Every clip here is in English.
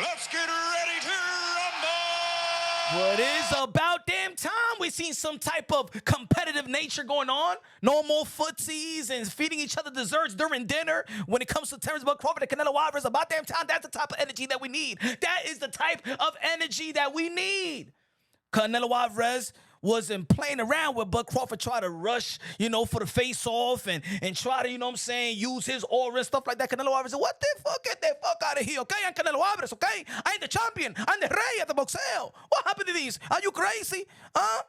Let's get ready to rumble! What is about damn time we seen some type of competitive nature going on? No more footsies and feeding each other desserts during dinner. When it comes to Terence Budd Crawford and Canelo Álvarez, about damn time, that's the type of energy that we need. That is the type of energy that we need. Canelo Álvarez wasn't playing around with Budd Crawford, try to rush, for the face-off and try to, use his aura and stuff like that. Canelo Álvarez said, what the fuck? Get the fuck out of here, okay? I'm Canelo Álvarez, okay? I ain't the champion. I'm the rey at the boxeo. What happened to these? Are you crazy? Huh?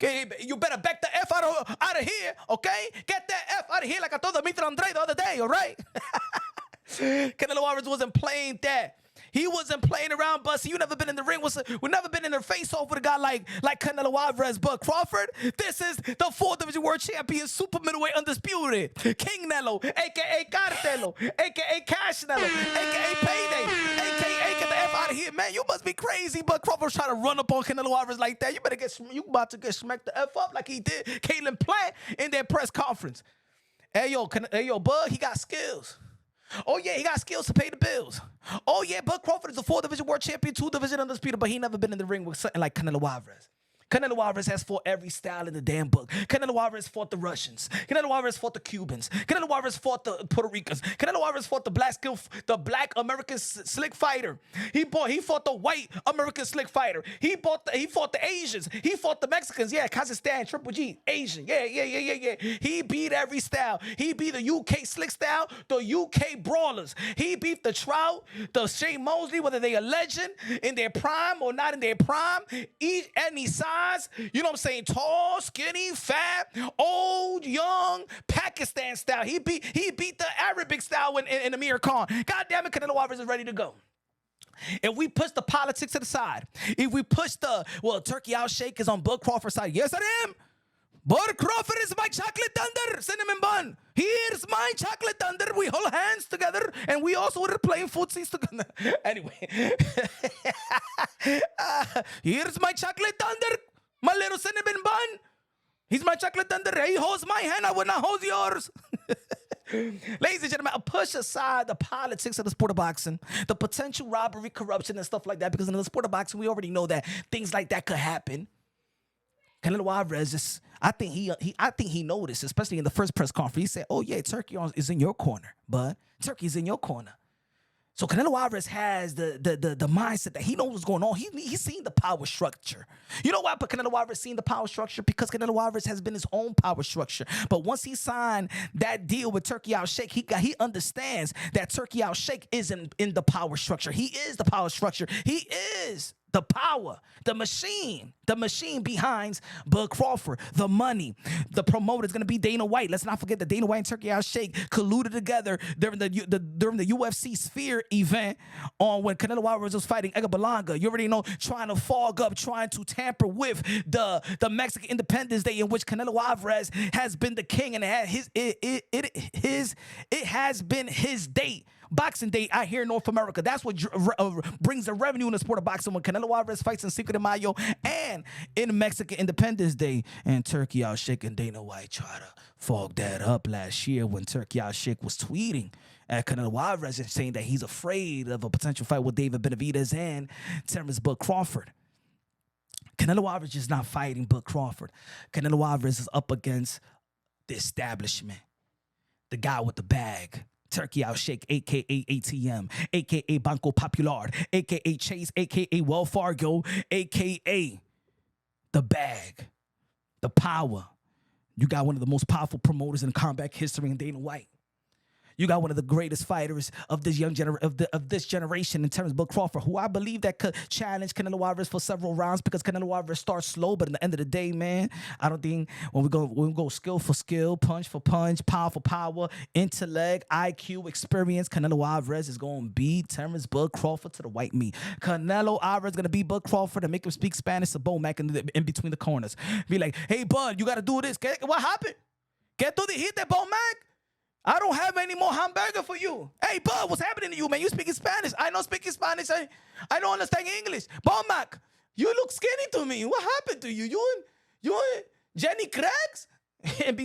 Okay, you better back the F out of here, okay? Get that F out of here like I told Dimitri Andre the other day, all right? Canelo Álvarez wasn't playing that. He wasn't playing around, Bussy. You never been in the ring. We've never been in the face-off with a guy like Canelo Álvarez. Budd Crawford, this is the 4th Division World Champion, super middleweight undisputed. King Nello, a.k.a. Cartelo, a.k.a. Cash Nello, a.k.a. Payday, a.k.a. get the F out of here, man. You must be crazy. Budd Crawford's trying to run up on Canelo Álvarez like that. You about to get smacked the F up like he did Caitlin Plant in their press conference. Hey, yo, Bud, he got skills. Oh, yeah, he got skills to pay the bills. Oh, yeah, Budd Crawford is a 4th Division World Champion, 2 Division undisputed, but he never been in the ring with something like Canelo Álvarez. Canelo Álvarez has fought every style in the damn book. Canelo Álvarez fought the Russians. Canelo Álvarez fought the Cubans. Canelo Álvarez fought the Puerto Ricans. Canelo Álvarez fought the black American slick fighter. He fought the white American slick fighter. He fought the Asians. He fought the Mexicans. Yeah, Kazakhstan, Triple G, Asian. Yeah. He beat every style. He beat the UK slick style, the UK brawlers. He beat the Trout, the Shane Mosley, whether they a legend in their prime or not in their prime. Any size. Tall, skinny, fat, old, young, Pakistan style. He beat the Arabic style in Amir Khan. God damn it, Canelo Álvarez is ready to go. If we push the politics to the side, if we push Turkey Out Shake is on Budd Crawford's side. Yes, I am. Budd Crawford is my chocolate thunder, cinnamon bun. Here's my chocolate thunder. We hold hands together, and we also were playing footsies together. Anyway, here's my chocolate thunder, my little cinnamon bun. He's my chocolate thunder. He holds my hand. I would not hold yours. Ladies and gentlemen, I'll push aside the politics of the sport of boxing, the potential robbery, corruption, and stuff like that, because in the sport of boxing, we already know that things like that could happen. Canelo Álvarez, I think he noticed, especially in the first press conference. He said, "Oh yeah, Turkey is in your corner, bud. Turkey's in your corner." So Canelo Álvarez has the mindset that he knows what's going on. He's seen the power structure. You know why? But Canelo Álvarez seen the power structure because Canelo Álvarez has been his own power structure. But once he signed that deal with Turkey Out Shake, he understands that Turkey Out Shake isn't in the power structure. He is the power structure. He is the power, the machine behind Budd Crawford, the money. The promoter is going to be Dana White. Let's not forget that Dana White and Turkey Out Shake colluded together during the UFC Sphere event on when Canelo Álvarez was fighting Edgar Berlanga. You already know, trying to fog up, trying to tamper with the Mexican Independence Day, in which Canelo Álvarez has been the king, and it has been his date. Boxing Day out here in North America. That's what brings the revenue in the sport of boxing. When Canelo Álvarez fights in Cinco de Mayo and in Mexican Independence Day, and Turkey Out Shake and Dana White try to fog that up last year when Turkey Out Shake was tweeting at Canelo Álvarez and saying that he's afraid of a potential fight with David Benavidez and Terence Budd Crawford. Canelo Álvarez is not fighting Budd Crawford. Canelo Álvarez is up against the establishment, the guy with the bag. Turkey Out Shake, a.k.a. ATM, a.k.a. Banco Popular, a.k.a. Chase, a.k.a. Wells Fargo, a.k.a. the bag, the power. You got one of the most powerful promoters in combat history in Dana White. You got one of the greatest fighters of this this generation in Terence Budd Crawford, who I believe that could challenge Canelo Álvarez for several rounds, because Canelo Álvarez starts slow, but at the end of the day, man, I don't think when we go skill for skill, punch for punch, power for power, intellect, IQ, experience, Canelo Álvarez is going to beat Terence Budd Crawford to the white meat. Canelo Álvarez is going to beat Budd Crawford and make him speak Spanish to Bomac in between the corners. Be like, hey, Bud, you got to do this. What happened? ¿Qué tú dijiste, Bomac? I don't have any more hamburger for you. Hey, Bud, what's happening to you, man? You speaking Spanish. I don't speak Spanish. I don't understand English. Bomac, you look skinny to me. What happened to you? You and Jenny Craigs?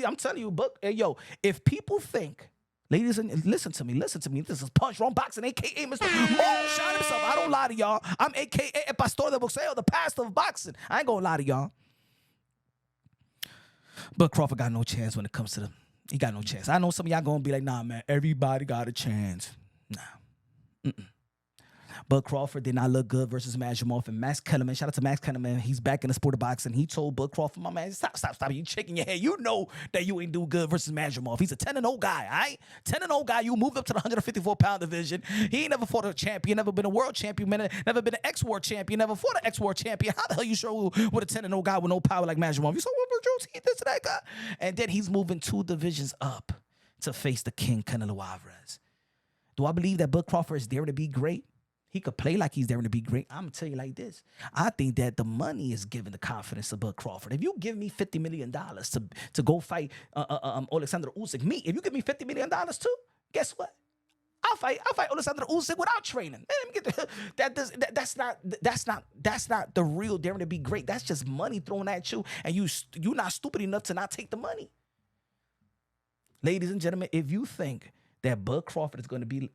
I'm telling you, Buck, hey, yo, if people think Ladies, and listen to me. This is Punch Wrong Boxing, a.k.a. Mr. Moonshine himself. I don't lie to y'all. I'm a.k.a. El Pastor de Boxeo, the pastor of boxing. I ain't gonna lie to y'all. But Crawford got no chance when it comes to he got no chance. I know some of y'all gonna be like, nah, man, everybody got a chance. Nah. Bud Crawford did not look good versus Majumov. And Max Kellerman, shout out to Max Kellerman. He's back in the sport of boxing. He told Bud Crawford, my man, stop. You shaking your head. You know that you ain't do good versus Majumov. He's a 10-0 guy, all right? 10-0 guy. You moved up to the 154-pound division. He ain't never fought a champion, never been a world champion, man, never been an ex-war champion, never fought an ex-war champion. How the hell you show with a 10-0 guy with no power like Majumov? You saw what Jones, he did to that guy? And then he's moving 2 divisions up to face the king, Canelo Álvarez. Do I believe that Bud Crawford is there to be great? He could play like he's there to be great. I'm going to tell you like this. I think that the money is giving the confidence to Bud Crawford. If you give me $50 million to go fight Alexander Usyk, if you give me $50 million too, guess what? I'll fight Alexander Usyk without training. That's not the real daring to be great. That's just money thrown at you, and you're not stupid enough to not take the money. Ladies and gentlemen, if you think that Bud Crawford is going to beat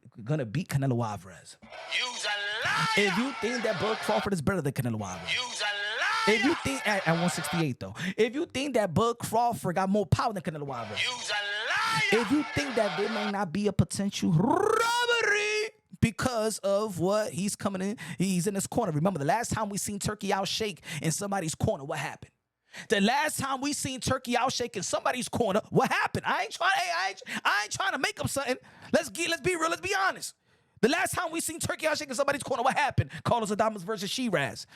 Canelo Álvarez, You's a liar. if you think that Bud Crawford is better than Canelo Álvarez, You's a liar. if you think at 168 though, if you think that Bud Crawford got more power than Canelo Álvarez, You's a liar. if you think that there may not be a potential robbery because of what he's coming in, he's in his corner. Remember, the last time we seen Turkey outshake in somebody's corner, what happened? The last time we seen Turkey outshake in somebody's corner, what happened? I ain't trying to make up something. Let's be real. Let's be honest. The last time we seen Turkey outshake in somebody's corner, what happened? Carlos Adames versus Shiraz.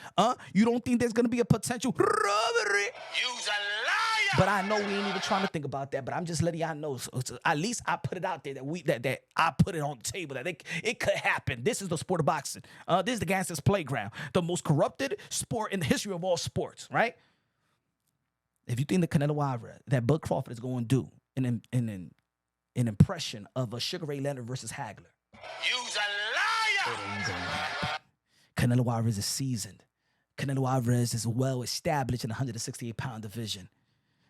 You don't think there's gonna be a potential robbery? You's a liar. But I know we ain't even trying to think about that. But I'm just letting y'all know. So at least I put it out there that I put it on the table that it could happen. This is the sport of boxing. This is the gangster's playground, the most corrupted sport in the history of all sports, right? If you think that Canelo Álvarez, that Bud Crawford is going to do an impression of a Sugar Ray Leonard versus Hagler, You's a liar. it ain't going to happen. Canelo Álvarez is seasoned. Canelo Álvarez is well established in the 168-pound division.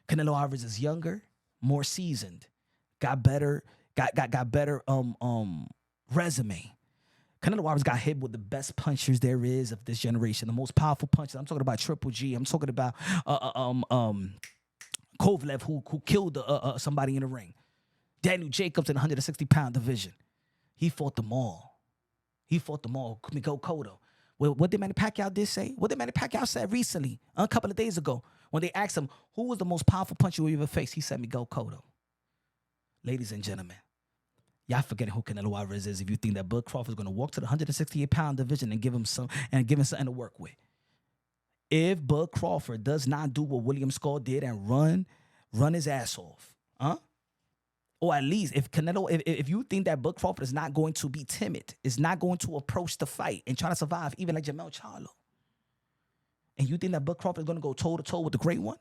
Canelo Álvarez is younger, more seasoned, got better resume. Canelo Álvarez got hit with the best punchers there is of this generation, the most powerful punchers. I'm talking about Triple G. I'm talking about Kovalev, who killed somebody in the ring. Daniel Jacobs in the 160-pound division. He fought them all. Miguel Cotto. Well, what did Manny Pacquiao did say? What did Manny Pacquiao said recently, a couple of days ago, when they asked him, who was the most powerful puncher you ever faced? He said Miguel Cotto. Ladies and gentlemen, y'all forgetting who Canelo Álvarez is if you think that Bud Crawford is going to walk to the 168-pound division and give him something to work with. If Bud Crawford does not do what William Skull did and run his ass off, or at least if you think that Bud Crawford is not going to be timid, is not going to approach the fight and try to survive, even like Jamel Charlo, and you think that Bud Crawford is going to go toe-to-toe with the great one,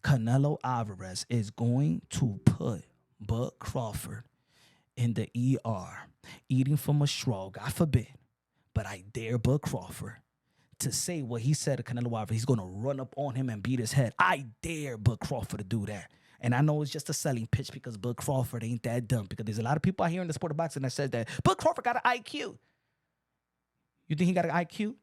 Canelo Álvarez is going to put Bud Crawford in the ER, eating from a straw, God forbid. But I dare Bud Crawford to say what he said to Canelo Álvarez. He's going to run up on him and beat his head. I dare Bud Crawford to do that. And I know it's just a selling pitch because Bud Crawford ain't that dumb. Because there's a lot of people out here in the sport of boxing that said that Bud Crawford got an IQ. You think he got an IQ?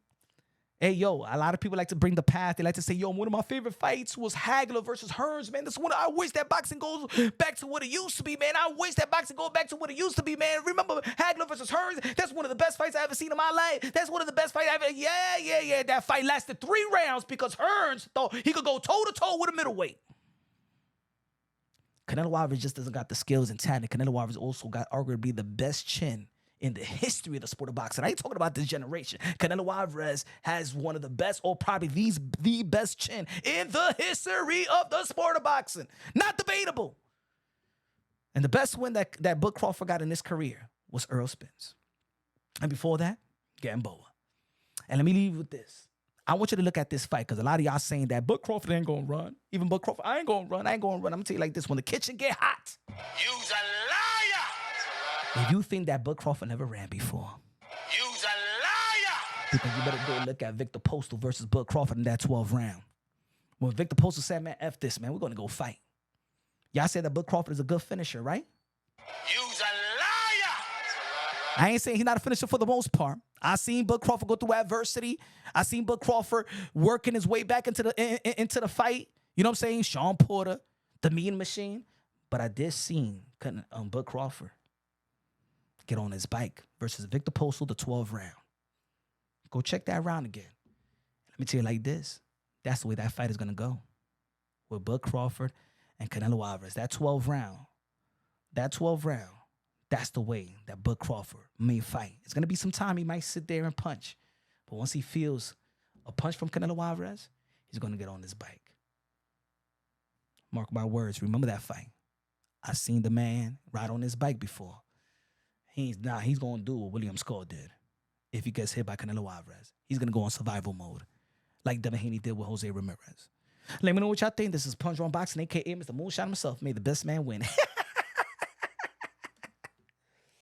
Hey, yo, a lot of people like to bring the past. They like to say, yo, one of my favorite fights was Hagler versus Hearns, man. I wish that boxing goes back to what it used to be, man. I wish that boxing goes back to what it used to be, man. Remember Hagler versus Hearns? That's one of the best fights I ever seen in my life. That's one of the best fights I ever. Yeah. That fight lasted 3 rounds because Hearns thought he could go toe-to-toe with a middleweight. Canelo Álvarez just doesn't got the skills and talent. Canelo Álvarez also got arguably the best chin in the history of the sport of boxing. I ain't talking about this generation. Canelo Álvarez has one of the best, or probably the best chin in the history of the sport of boxing. Not debatable. And the best win that Bud Crawford got in his career was Earl Spence. And before that, Gamboa. And let me leave you with this. I want you to look at this fight because a lot of y'all saying that Bud Crawford ain't going to run. Even Bud Crawford, I ain't going to run. I'm going to tell you like this. When the kitchen get hot. You's a liar. If you think that Bud Crawford never ran before. You's a liar. Because you better go look at Victor Postal versus Bud Crawford in that 12th round. When Victor Postal said, man, F this, man. We're going to go fight. Y'all said that Bud Crawford is a good finisher, right? You's a liar. I ain't saying he's not a finisher for the most part. I seen Bud Crawford go through adversity. I seen Bud Crawford working his way back into the fight. You know what I'm saying? Sean Porter, the Mean Machine. But I did see Bud Crawford get on his bike versus Victor Postal, the 12th round. Go check that round again. Let me tell you like this. That's the way that fight is going to go. With Bud Crawford and Canelo Álvarez. That 12th round. That's the way that Bud Crawford may fight. It's going to be some time he might sit there and punch. But once he feels a punch from Canelo Álvarez, he's going to get on his bike. Mark my words. Remember that fight. I seen the man ride on his bike before. He's going to do what William Skull did. If he gets hit by Canelo Álvarez, he's going to go on survival mode. Like Devin Haney did with Jose Ramirez. Let me know what y'all think. This is Punch on Boxing, a.k.a. Mr. Moonshine himself. May the best man win.